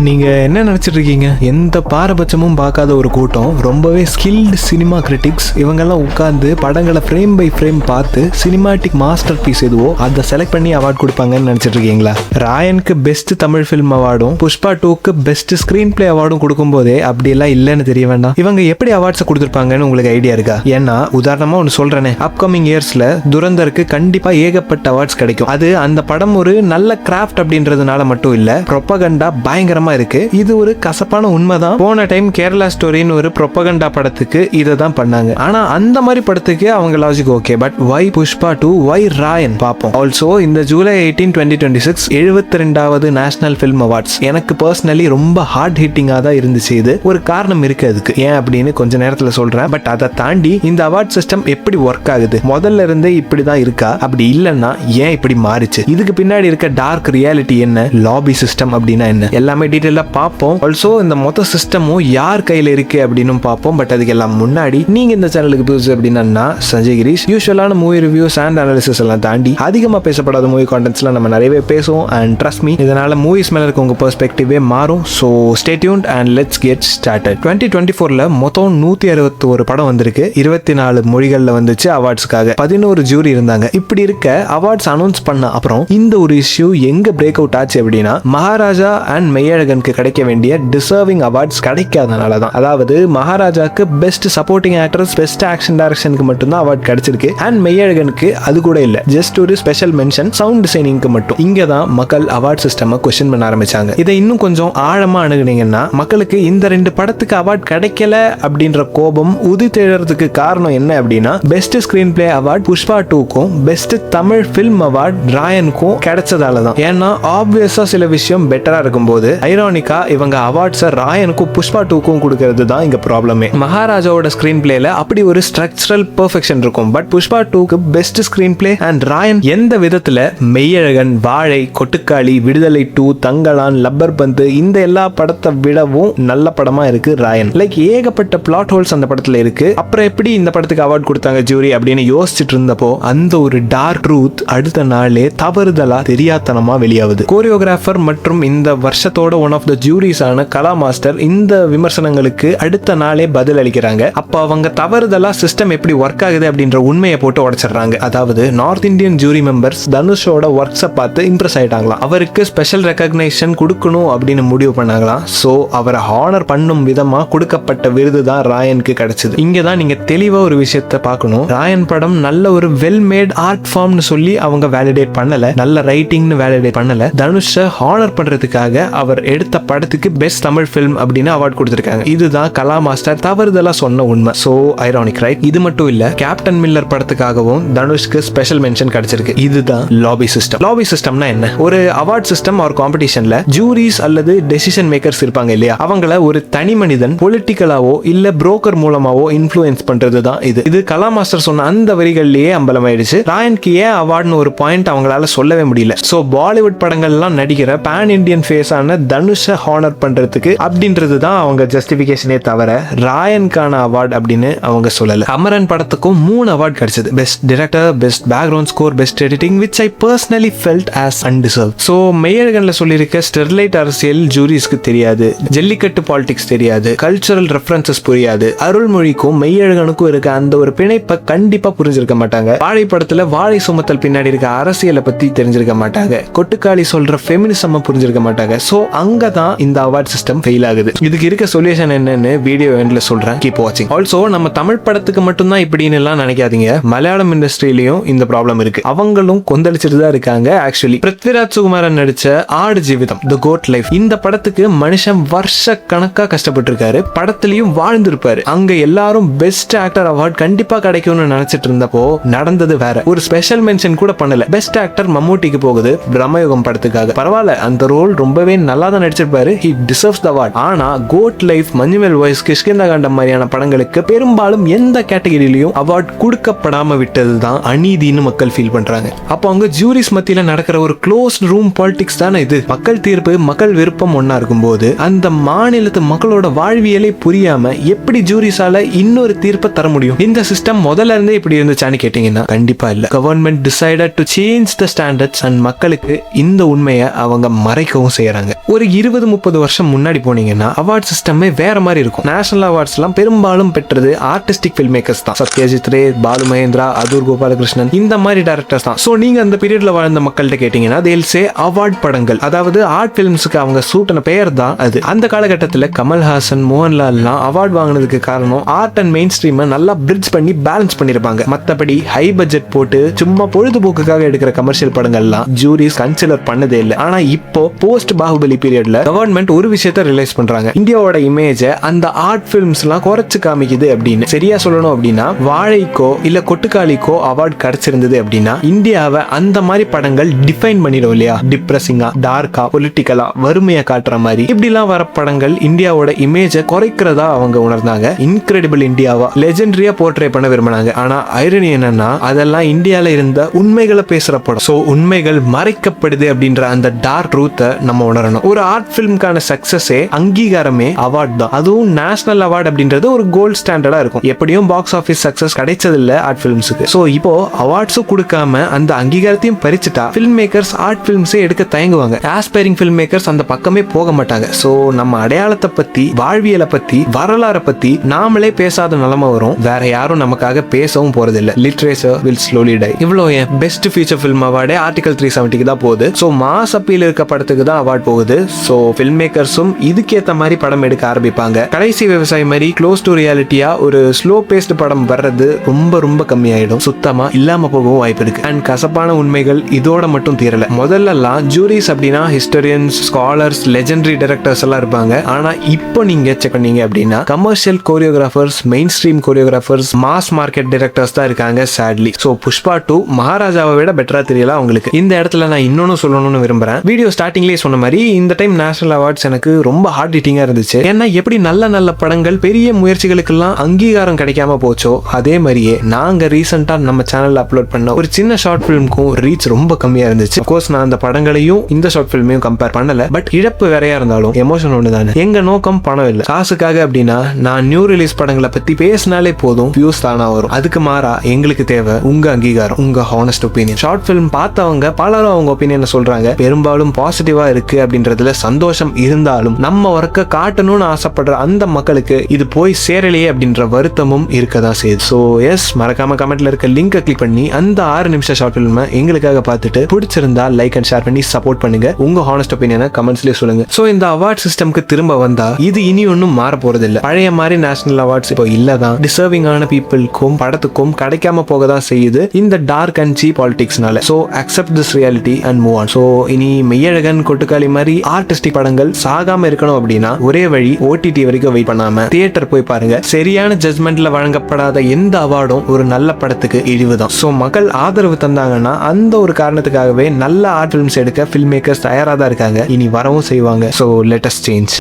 நீங்க என்ன நினைச்சிட்டு இருக்கீங்க? எந்த பாரபட்சமும் பார்க்காத ஒரு கூட்டம், ரொம்பவே ஸ்கில்டு சினிமா கிரிட்டிக்ஸ் இவங்கெல்லாம் உட்கார்ந்து படங்களை ஃப்ரேம் பை ஃப்ரேம் பார்த்து சினிமாட்டிக் மாஸ்டர் பீஸ் எதுவோ அதை செலக்ட் பண்ணி அவார்ட் கொடுப்பாங்கன்னு நினைச்சிட்டு இருக்கீங்களா? ராயனுக்கு பெஸ்ட் தமிழ் ஃபிலிம் அவார்டும் புஷ்பா 2க்கு பெஸ்ட் ஸ்கிரீன் பிளே அவார்டும் கொடுக்கும் போதே அப்படியெல்லாம் இல்லைன்னு தெரிய வேண்டாம். இவங்க எப்படி அவார்ட்ஸை கொடுத்துருப்பாங்கன்னு உங்களுக்கு ஐடியா இருக்கா? ஏன்னா உதாரணமா ஒன்று சொல்றேனே, அப்கமிங் இயர்ஸ்ல துரந்தருக்கு கண்டிப்பா ஏகப்பட்ட அவார்ட்ஸ் கிடைக்கும். அது அந்த படம் ஒரு நல்ல கிராஃப்ட் அப்படின்றதுனால மட்டும் இல்ல, ப்ரொபகண்டா பயங்கரமா இருக்கு. இது ஒரு கசப்பான உண்மைதான். போன டைம் கேரளா ஸ்டோரின்னு ஒரு ப்ரொபகண்டா படத்துக்கு இதை தான் பண்ணாங்க. ஆனா அந்த மாதிரி படத்துக்கு அவங்க logic okay, but why Pushpa 2, why Raayan பார்ப்போம். ஆல்சோ இந்த ஜூலை 18, 2026 72வது நேஷனல் ஃபிலிம் அவார்ட்ஸ் எனக்கு பர்சனலி ரொம்ப ஹார்ட் ஹிட்டிங்கா தான் இருந்துச்சு. இது ஒரு காரணம் இருக்கு அதுக்கு, ஏன் அப்படின்னு கொஞ்ச நேரத்துல சொல்றேன். பட் அதை தாண்டி இந்த அவார்ட் சிஸ்டம் எப்படி ஒர்க் ஆகுது, முதல்ல இருந்தே இப்படிதான் இருக்கா, அப்படி இல்லைன்னா ஏன் இப்படி மாறிச்சு, இதுக்கு பின்னாடி இருக்க டார்க் ரியாலிட்டி என்ன, லாபி சிஸ்டம் அப்படின்னா என்ன, எல்லாமே டீடைலா பார்ப்போம். ஆல்சோ இந்த மொத்த சிஸ்டமும் யார் கையில இருக்கு அப்படின்னு பார்ப்போம். பட் அதுக்கு எல்லாம் முன்னாடி நீங்க இந்த சேனலுக்கு புதுசு அப்படின்னா சஞ்சய் கிரீஷ். யூசுவலான மூவி ரிவ்யூஸ் அண்ட் அனாலிசிஸ் எல்லாம் தாண்டி அதிகமா பேசப்படாத மூவி கான்டென்ட்ஸ்லாம் நம்ம நிறையவே பேசுவோம். அண்ட் ட்ரஸ்ட் மீ, இதனால மூவிஸ் மேல இருக்க உங்க பெர்ஸ்பெக்டிவே மாறும். So stay tuned and let's get started. 2024ல மொத்தம் 161 படம் வந்திருக்கு. 24 மொழிகள்ல வந்துச்சு. அவார்ட்ஸ்க்காக 11 ஜூரி இருந்தாங்க. இப்படி இருக்க அவார்ட்ஸ் அனௌன்ஸ் பண்ண அப்புறம் இந்த ஒரு இஷ்யூ எங்க பிரேக் அவுட் ஆச்சு அப்படின்னா, மகாராஜா அண்ட் மெய்யழகனுக்கு கிடைக்க வேண்டிய டிசர்விங் அவார்ட்ஸ் கிடைக்காதனால தான். அதாவது மகாராஜாக்கு best supporting actors, best action டைரக்ஷனுக்கு மட்டும்தான் அவார்ட் கிடைச்சிருக்கு. அண்ட் மெய்யழகனுக்கு அது கூட இல்ல, ஜஸ்ட் ஒரு ஸ்பெஷல் மென்ஷன் சவுண்ட் டிசைனிங்க்கு மட்டும். இங்க தான் மக்கள் அவார்ட் சிஸ்டம் கொஸ்டின் பண்ண ஆரம்பிச்சாங்க. இதை இன்னும் கொஞ்சம் ஆழமா அணுகுனீங்கன்னா, மக்களுக்கு இந்த 2 படத்துக்கு அவார்ட் கிடைக்கல அப்படின்ற கோபம் உதித்தெழறதுக்கு காரணம் என்ன அப்படின்னா, best screen play award Pushpa 2க்கும் பெஸ்ட் தமிழ் பிலிம் அவார்ட் ராயனுக்கும் கிடைச்சதால தான். ஏன்னா ஆப்வியஸா சில விஷயம் பெட்டரா இருக்கும்போது ஐரானிக்கா இவங்க அவார்ட்ஸை ராயனுக்கும் புஷ்பா 2க்கும் கொடுக்கிறது தான் இங்க ப்ராப்ளமே. மகாராஜாவோட ஸ்கிரீன் பிளேல அப்படி ஒரு ஸ்ட்ரக்சரல் பெர்ஃபெக்ஷன் இருக்கும். பட் புஷ்பா 2க்கு best screen play and Raayan எந்த விதத்துல மெய்யழகன், வாழை, கொட்டுக்காளி, விடுதலை 2, தங்கலான், லப்பர் பந்து இந்த எல்லா படத்தை விடவும் நல்ல படமா இருக்கு ராயன். லைக் ஏகப்பட்ட பிளாட் ஹோல்ஸ் அந்த படத்துல இருக்கு. அப்புறம் எப்படி இந்த படத்துக்கு அவார்ட் கொடுத்தாங்க ஜூரி அப்படின்னு யோசிச்சுட்டு இருந்தப்போ அந்த ஒரு டார்க் ட்ரூத் அடுத்த நாளே தவறுதலா தெரியாதனமா வெளியாகுது. கோரியோகிராஃபர் மற்றும் இந்த வருஷத்தோட ஒன் ஆஃப் த ஜூரிஸான கலா மாஸ்டர் இந்த விமர்சனங்களுக்கு அடுத்த நாளே பதில் அளிக்கிறாங்க. அப்ப அவங்க தவறுதலா சிஸ்டம் எப்படி ஒர்க் ஆகுது அப்படின்ற உண்மையை போட்டு உடைச்சிடுறாங்க. அதாவது நார்த் இந்தியன் ஜூரி மெம்பர்ஸ் தனுஷோட ஒர்க்ஸை பார்த்து இம்ப்ரெஸ் ஆயிட்டாங்களாம். அவருக்கு ஸ்பெஷல் ரெகக்னேஷன் கொடுக்கணும் அப்படின்னு முடிவு பண்ணாங்களாம். சோ அவரை ஹானர் பண்ணும் விதமா கொடுக்கப்பட்ட விருது தான் ராயனுக்கு கிடைச்சது. இங்க தான் நீங்க தெளிவா ஒரு விஷயத்தை பார்க்கணும். ராயன் படம் நல்ல ஒரு வெல் மேட் ஆர்ட் ஃபார்ம்னு சொல்லி அவங்க வேலிடேட் பண்ணல, நல்ல ரைட்டிங்னு வேலிடேட் பண்ணல. தனுஷை ஹானர் பண்றதுக்காக அவர் எடுத்த படத்துக்கு பெஸ்ட் தமிழ் ஃபிலிம் அப்படின்னு அவார்ட் கொடுத்திருக்காங்க. இதுதான் கலா மாஸ்டர் தவறுதலா சொன்ன உண்மை. So ironic, right? இது மட்டும் இல்ல, கேப்டன் மில்லர் படத்துக்காகவும் தனுஷ்க்கு ஸ்பெஷல் மென்ஷன் கிடைச்சிருக்கு. இதுதான் லாபி சிஸ்டம். லாபி சிஸ்டம்னா என்ன? ஒரு அவார்ட் சிஸ்டம் ஆர் காம்படிஷன்ல ஜூரிஸ் அல்லது டெசிஷன் மேக்கர்ஸ் இருப்பாங்க இல்லையா, அவங்கள ஒரு தனி மனிதன் பொலிட்டிக்கலாவோ இல்ல புரோக்கர் மூலமாவோ இன்ஃப்ளூயன்ஸ் பண்றது தான் இது. இது கலா மாஸ்டர் சொன்ன அந்த வரிகள்லயே அம்பலமாயிடுச்சு. ராயனுக்கு ஏன் அவார்ட்னு ஒரு பாயிண்ட் அவங்களால சொல்லவே முடியல. சோ பாலிவுட் படங்கள்லாம் நடிக்கிற பேன் இந்தியன் ஃபேஸ் ஆன தனுஷை ஹானர் பண்றதுக்கு அப்படின்றது தான் அவங்க ஜஸ்டிபிகேஷனே தவிர ராயனுக்கான அவார்ட் அப்படின்னு அவங்க சொல்லல. அமரன் படத்துக்கும் 3 அவார்ட் கிடைச்சது. Best director, best background score, best editing, which I personally felt as undeserved. So மெய்யழகன்ல சொல்லியிருக்க ஸ்டெர்லைட் அரசியல் ஜூரிஸ்க்கு தெரியாது, ஜல்லிக்கட்டு பாலிடிக்ஸ் தெரியாது, கல்ச்சரல் ரெஃபரன்சஸ் புரியாது. அருள்மொழிக்கும் மெய்யழகனுக்கும் இருக்க அந்த ஒரு பிணைப்பை கண்டிப்பா புரிஞ்சிருக்க மாட்டாங்க. வாழை படத்துல வாழை சுமத்தல் பின்னாடி இருக்க அரசியலை பத்தி தெரிஞ்சிருக்க மாட்டாங்க. கொட்டுக்காளி சொல்ற ஃபெமினிசம் புரிஞ்சிருக்க மாட்டாங்க. சோ அங்கதான் இந்த அவார்ட் சிஸ்டம் ஃபெயில் ஆகுது. இதுக்கு இருக்க சொல்யூஷன் என்னன்னு வீடியோ எண்ட்ல சொல்றேன். கீப் வாட்சிங். ஆல்சோ நம்ம தமிழ் படத்துக்கு மட்டும்தான் இப்படின்னு எல்லாம் நினைக்காதீங்க. மலையாளம் இண்டஸ்ட்ரியிலயும் இந்த ப்ராப்ளம் இருக்கு. அவங்களும் கொந்தளிச்சுட்டு தான் இருக்காங்க. ஆக்சுவலி பிருத்விராஜ் சுகுமாரன் நடிச்ச ஆடு ஜீவிதம், தி கோட் லைஃப், இந்த படத்துக்கு மனுஷன் வருஷ கணக்கா கஷ்டப்பட்டு இருக்காரு. படத்திலையும் வாழ்ந்திருப்பாரு. அங்க எல்லாரும் பெஸ்ட் ஆக்டர் அவார்ட் கண்டிப்பா கிடைக்கும்னு நினைச்சிட்டு இருந்தப்போ நடந்தது வேற. ஒரு ஸ்பெஷல் மென்ஷன் கூட பண்ணல. பெஸ்ட் ஆக்டர் மம்மூட்டிக்கு போகுது பிரம்மயுகம் படத்துக்காக. பரவாயில்ல, அந்த ரோல் ரொம்பவே நல்லா தான் நடிச்சிருப்பாரு. He deserves the award. ஆனா கோட் லைஃப், மஞ்சுமெல் வாய்ஸ், கிஷ்கிந்தாகாண்டம் மாதிரியான படங்களுக்கு பெரும்பாலும் எந்த கேட்டகரியிலையும் அவார்ட் கொடுக்கப்படாம விட்டதுதான் அநீதின்னு மக்கள் ஃபீல் பண்றாங்க. அப்போ அங்க ஜூரிஸ் மத்தியில நடக்கிற ஒரு க்ளோஸ் ரூம் பாலிடிக்ஸ் தானே இது. மக்கள் தீர்ப்பு, மக்கள் விருப்பம் ஒன்னா இருக்கும்போது அந்த மாநிலத்து மக்களோட வாழ்வியலை புரியாம எப்படி ஜூரிஸால இன்னொரு தீர்ப்பை தர முடியும்? இந்த சிஸ்டம் முதல்ல இருந்தே இப்படி இருந்துச்சான்னு கேட்டீங்கன்னா கண்டிப்பா இல்ல. Government decided to change the standards and மக்களுக்கு இந்த உண்மையை அவங்க மறைக்கவும் செய்யறாங்க. ஒரு ஒரு 20-30 வருஷம் முன்னாடி போனீங்கன்னா அவார்ட் சிஸ்டமே வேற மாதிரி இருக்கும். நேஷனல் அவார்ட்ஸ் எல்லாம் பெரும்பாலும் பெற்றது ஆர்டிஸ்டிக் ஃபில்ம் மேக்கர்ஸ் தான். சத்யஜித் ரே, பாலு மகேந்திரா, அதூர் கோபாலகிருஷ்ணன், இந்த மாதிரி டைரக்டர்ஸ் தான். சோ நீங்க அந்த பீரியட்ல வாழ்ந்த மக்கள்கிட்ட கேட்டீங்கன்னா they'll say அவார்ட் படங்கள், அதாவது ஆர்ட் பிலிம்ஸ்க்கு அவங்க சூட்டின பெயர் தான் அது. அந்த காலகட்டத்தில் கமல்ஹாசன், மோகன்லால்லாம் அவார்ட் வாங்கினதுக்கு காரணம் ஆர்ட் அண்ட் மெயின் ஸ்ட்ரீமை நல்லா பிரிட்ஜ் பண்ணி பேலன்ஸ் பண்ணிருப்பாங்க. மத்தபடி ஹை பட்ஜெட் போட்டு சும்மா பொழுதுபோக்குக்காக எடுக்கிற கமர்ஷியல் படங்கள்லாம் ஜூரிஸ் கன்சிடர் பண்ணதே இல்லை. ஆனா இப்போ போஸ்ட் பாகுபலி பீரியட்ல கவர்மெண்ட் ஒரு விஷயத்தை ரியலைஸ் பண்றாங்க. இந்தியாவோட இமேஜ அந்த ஆர்ட் பிலிம்ஸ் எல்லாம் குறைச்சு காமிக்குது அப்படின்னு. சரியா சொல்லணும் அப்படின்னா வாழைக்கோ இல்ல கொட்டுக்காளிக்கோ அவார்ட் கிடைச்சிருந்தது அப்படின்னா இந்தியாவை அந்த மாதிரி படங்கள் டிஃபைன் பண்ணிடும் இல்லையா? டிப்ரெசிங்கா, டார்க்கா, பொலிட்டிக்கலா, வறுமையை காட்டுற மாதிரி இப்படிலாம் வர படங்கள் இந்தியாவோட இமேஜ குறைக்கிறதா அவங்க உணர்ந்தாங்க. இன்கிரெடிபிள் இந்தியாவா லெஜெண்டரியா போர்ட்ரே பண்ண விரும்பினாங்க. ஆனா ஐரணி என்னன்னா அதெல்லாம் இந்தியால இருந்த உண்மைகளை பேசுற படம். சோ உண்மைகள் மறைக்கப்படுது அப்படின்ற அந்த டார்க் ட்ரூத்தை நம்ம உணரணும். ஒரு ஆர்ட் பிலிம்கான சக்சஸே அங்கீகாரமே அவார்ட் தான். அதுவும் நேஷனல் அவார்ட் அப்படின்றது ஒரு கோல்ட் ஸ்டாண்டர்டா இருக்கும். எப்படியும் பாக்ஸ் ஆபீஸ் சக்சஸ் கிடைச்சது இல்ல ஆர்ட் பிலிம்ஸுக்கு. சோ இப்போ அவார்ட்ஸும் கொடுக்காம அந்த அங்கீகாரத்தையும் பறிச்சுட்டா ஃபில்ம் மேக்கர்ஸ் ஆர்ட் பிலிம்ஸே எடுக்க தயங்குவாங்க. ஆஸ்பைரிங் ஃபில்ம் மேக்கர்ஸ் அந்த பக்கமே போக மாட்டாங்க. சோ நம்ம அடையாளத்தை பத்தி, வாழ்வியலை பத்தி, வரலாறை பத்தி நாமளே பேசாத நிலைமை வரும். வேற யாரும் நமக்காக பேசவும் போறது இல்ல. Literature will slowly die. இவ்வளோ ஏன் பெஸ்ட் ஃபீச்சர் ஃபில்ம் அவார்டே ஆர்டிகல் 370 தான் போகுது. சோ மாஸ் அப்பீல் இருக்க படத்துக்கு தான் அவார்ட் போகுது. சோ ஃபில்ம் மேக்கர்ஸும் இதுக்கேத்த மாதிரி படம் எடுக்க ஆரம்பிப்பாங்க. கடைசி விவசாயி மாதிரி க்ளோஸ் டு ரியாலிட்டியா ஒரு ஸ்லோ பேஸ்ட் படம் வர்றது ரொம்ப ரொம்ப கம்மியாயிடும். சுத்தமா இல்லாம போகவும் வாய்ப்பு இருக்கு. அண்ட் கசப்பான உண்மைகள் இதோட மட்டும் தீரல. முதல்லலாம் ஜூரிஸ் அப்படின்னா ஹிஸ்டோரியன்ஸ், ஸ்காலர்ஸ், லெஜெண்டரி டைரக்டர்ஸ் எல்லாம் இருப்பாங்க. ஆனா இப்போ நீங்க செக் பண்ணீங்க அப்படின்னா commercial choreographers, main stream choreographers, mass market directors தான் இருக்காங்க sadly. சோ புஷ்பா 2 மகாராஜாவை விட பெட்டரா தெரியல உங்களுக்கு. இந்த இடத்துல நான் இன்னொன்னு சொல்லணும்னு விரும்புறேன். வீடியோ ஸ்டார்டிங்லேயே சொன்ன மாதிரி இந்த டைம் நேஷனல் அவார்ட்ஸ் எனக்கு ரொம்ப ஹார்ட் ஹிட்டிங்கா இருந்துச்சு. ஏன்னா எப்படி நல்ல நல்ல படங்கள் பெரிய முயற்சிகளுக்கெல்லாம் அங்கீகாரம் கிடைக்காம போச்சோ அதே மாதிரியே நாங்க ரீசெண்டா நம்ம சேனல்ல அப்லோட் பண்ண ஒரு சின்ன ஷார்ட் பிலிம்க்கும் ரீச் ரொம்ப கம்மியா இருந்துச்சு. கோர்ஸ் நான் அந்த படங்களையும் இந்த ஷார்ட் பிலிமையும் கம்பேர் பண்ணல. பட் இழப்பு வேறையா இருந்தாலும் எமோஷன் ஒன்று தானே. எங்க நோக்கம் பணம் இல்லை, காசுக்காக. அப்படின்னா நான் நியூ ரிலீஸ் படங்களை பத்தி பேசினாலே போதும், வியூஸ் தானா வரும். அதுக்கு மாறா எங்களுக்கு தேவை உங்க அங்கீகாரம், உங்க ஹானஸ்ட் ஒப்பீனியன். ஷார்ட் பிலிம் பார்த்தவங்க பலரும் அவங்க ஒப்பீனியன் சொல்றாங்க. பெரும்பாலும் பாசிட்டிவா இருக்கு அப்படின்றதுல சந்தோஷம் இருந்தாலும் நம்ம ஒர்க்க காட்டணும்னு ஆசைப்படுற அந்த மக்களுக்கு இது போய் சேரலையே அப்படின்ற வருத்தமும் இருக்கதான் செய்யுது. ஸோ எஸ், மறக்காம கமெண்ட்ல இருக்க லிங்கை கிளிக் பண்ணி அந்த 6 நிமிஷம் ஷார்ட் பிலிமை எங்களுக்காக பார்த்துட்டு பிடிச்சிருந்தா லைக் அண்ட் ஷேர் பண்ணி சப்போர்ட் பண்ணுங்க. உங்க ஹானஸ்ட் ஒப்பீனியனை கமெண்ட்ஸ்லயே சொல்லுங்க. ஸோ இந்த அவார்ட் சிஸ்டம்க்கு திரும்ப வந்தா இது இனி ஒன்னும் மாற போறது இல்ல. பழைய மாதிரி நேஷனல் அவார்ட்ஸ் இப்போ இல்லதான். டிசர்விங்கான பீப்புளுக்கும் படத்துக்கும் கிடைக்காம போக தான் செய்யுது இந்த டார்க் அண்ட் சீப் பாலிடிக்ஸ்னால. So accept this reality and move on. So இனி மெய்யழகன், கொட்டுக்காளி மாதிரி ஆர்டிஸ்டிக் படங்கள் சாகாம இருக்கணும் அப்படின்னா ஒரே வழி OTT வரைக்கும் வெயிட் பண்ணாம தியேட்டர் போய் பாருங்க. சரியான ஜட்மெண்ட்ல வழங்கப்படாத எந்த அவார்டும் ஒரு நல்ல படத்துக்கு இழிவுதான். ஸோ மக்கள் ஆதரவு தந்தாங்கன்னா அந்த ஒரு காரணத்துக்காகவே நல்ல ஆர்ட் பிலிம்ஸ் எடுக்க ஃபில்ம் மேக்கர்ஸ் தயாரா தான் இருக்காங்க. இனி வரவும் செய்வாங்க. So let us change.